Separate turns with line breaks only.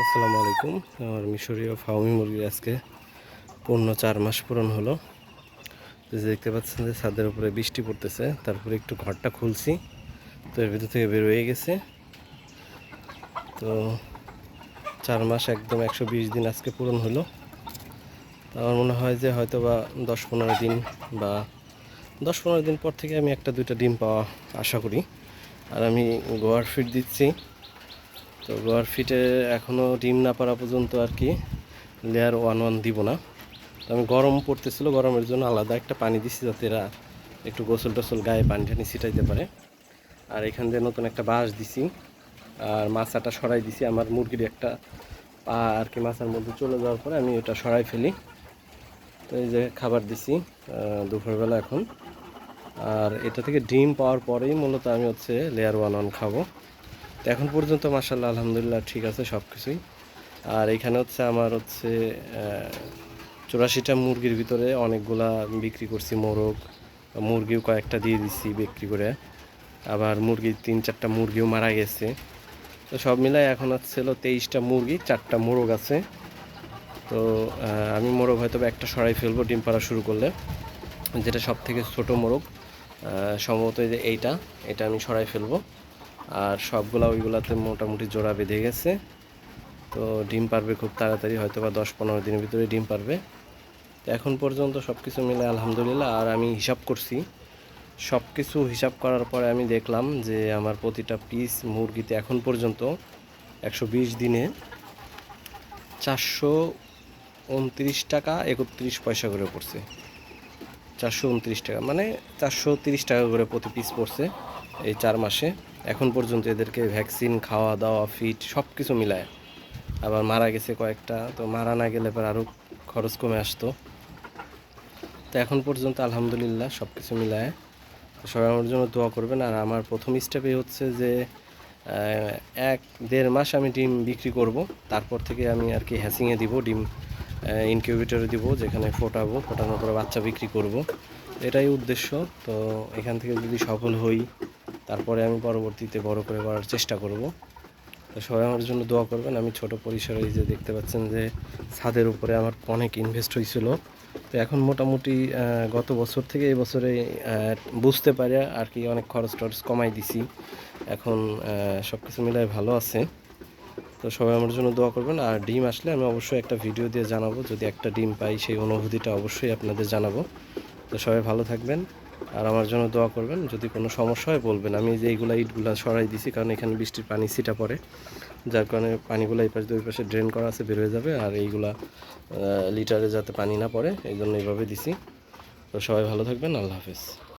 আসসালামু আলাইকুম। আমার মিশরীয় ফার্মি মুরগির আজকে পূর্ণ 4 মাস পূরণ হলো। তো যে দেখতে পাচ্ছেন যে ছাদের উপরে বৃষ্টি পড়তেছে, তারপরে একটু ঘরটা খুলছি, তো এর ভিতর থেকে বের হয়ে গেছে। তো 4 মাস একদম 120 দিন আজকে পূরণ হলো। তো আমার মনে হয় যে হয়তো বা 10-15 দিন বা 10-15 দিন পর থেকে আমি একটা দুইটা ডিম পাওয়া আশা করি। আর আমি গোয়ার ফিড দিচ্ছি। তো গোয়ার ফিটে এখনও ডিম না পারা পর্যন্ত আর কি লেয়ার 1-1 দিব না। তো আমি গরম পড়তেছিল, গরমের জন্য আলাদা একটা পানি দিচ্ছি যাতে এরা একটু গোসল টোসল গায়ে পানি টানি ছিটাইতে পারে। আর এখান দিয়ে নতুন একটা বাঁশ দিছি, আর মাছাটা সরাই দিছি। আমার মুরগির একটা পা আর কি মাছার মধ্যে চলে যাওয়ার পরে আমি ওটা সরাই ফেলি। তো এই যে খাবার দিছি দুপুরবেলা এখন। আর এটা থেকে ডিম পাওয়ার পরেই মূলত আমি হচ্ছে লেয়ার 1-1 খাবো। তো এখন পর্যন্ত মাশাআল্লাহ আলহামদুলিল্লাহ ঠিক আছে সব কিছুই। আর এখানে হচ্ছে আমার হচ্ছে 84টা মুরগির ভিতরে অনেকগুলা বিক্রি করছি মোরগ, মুরগিও কয়েকটা দিয়ে দিচ্ছি বিক্রি করে। আবার মুরগির 3-4টা মুরগিও মারা গেছে। তো সব মিলাই এখন হচ্ছে 23টা মুরগি, 4টা মোরগ আছে। তো আমি মোরগ হয়তো একটা সরাই ফেলবো ডিম পাড়া শুরু করলে, যেটা সব থেকে ছোটো মোরগ। সম্ভবত এই যে এটা আমি সরাই ফেলবো। আর সবগুলা ওইগুলাতে মোটামুটি জোড়া বেঁধে গেছে। তো ডিম পারবে খুব তাড়াতাড়ি, হয়তো বা 10-15 দিনের ভিতরে ডিম পারবে। তো এখন পর্যন্ত সব কিছু মিলে আলহামদুলিল্লাহ। আর আমি হিসাব করছি, সব কিছু হিসাব করার পরে আমি দেখলাম যে আমার প্রতিটা পিস মুরগিতে এখন পর্যন্ত 120 দিনে 429 টাকা 31 পয়সা করে পড়ছে। 429 টাকা মানে 430 টাকা করে প্রতি পিস পড়ছে এই 4 মাসে। এখন পর্যন্ত এদেরকে ভ্যাকসিন, খাওয়া দাওয়া, ফিড সব কিছু মিলায়। আবার মারা গেছে কয়েকটা, তো মারা না গেলে পর আরও খরচ কমে আসতো। তো এখন পর্যন্ত আলহামদুলিল্লাহ সব কিছু মিলায়। তো সবাই আমার জন্য দোয়া করবেন। আর আমার প্রথম স্টেপে হচ্ছে যে 1-1.5 মাস আমি ডিম বিক্রি করব, তারপর থেকে আমি আর কি হ্যাচিংয়ে দিব ডিম, ইনকিউবেটরে দিব, যেখানে ফোটাবো, ফোটানোর পরে বাচ্চা বিক্রি করব। এটাই উদ্দেশ্য। তো এখান থেকে যদি সফল হই, তারপরে আমি পরবর্তীতে বড় করে করার চেষ্টা করব। তো সবাই আমার জন্য দোয়া করবেন। আমি ছোট পরিসরে এই যে দেখতে পাচ্ছেন যে ছাদের উপরে আমার অনেক ইনভেস্ট হয়েছিল। তো এখন মোটামুটি গত বছর থেকে এই বছরে বুঝতে পারে আর কি অনেক খরচ টরচ কমাই দিছি। এখন সব কিছু মিলাই ভালো আছে। তো সবাই আমার জন্য দোয়া করবেন। আর ডিম আসলে আমি অবশ্যই একটা ভিডিও দিয়ে জানাবো, যদি একটা ডিম পাই সেই অনুভূতিটা অবশ্যই আপনাদের জানাবো। তো সবাই ভালো থাকবেন আর আমার জন্য দোয়া করবেন। যদি কোনো সমস্যা হয় বলবেন। আমি যে এইগুলা ইটগুলা সরাই দিছি, কারণ এখানে বৃষ্টির পানি ছিটা পড়ে, যার কারণে পানিগুলো এই পাশে ওই পাশে ড্রেন করা আছে, বের হয়ে যাবে। আর এইগুলা লিটারে যাতে পানি না পড়ে এই জন্য এইভাবে দিছি। তো সবাই ভালো থাকবেন। আল্লাহ হাফেজ।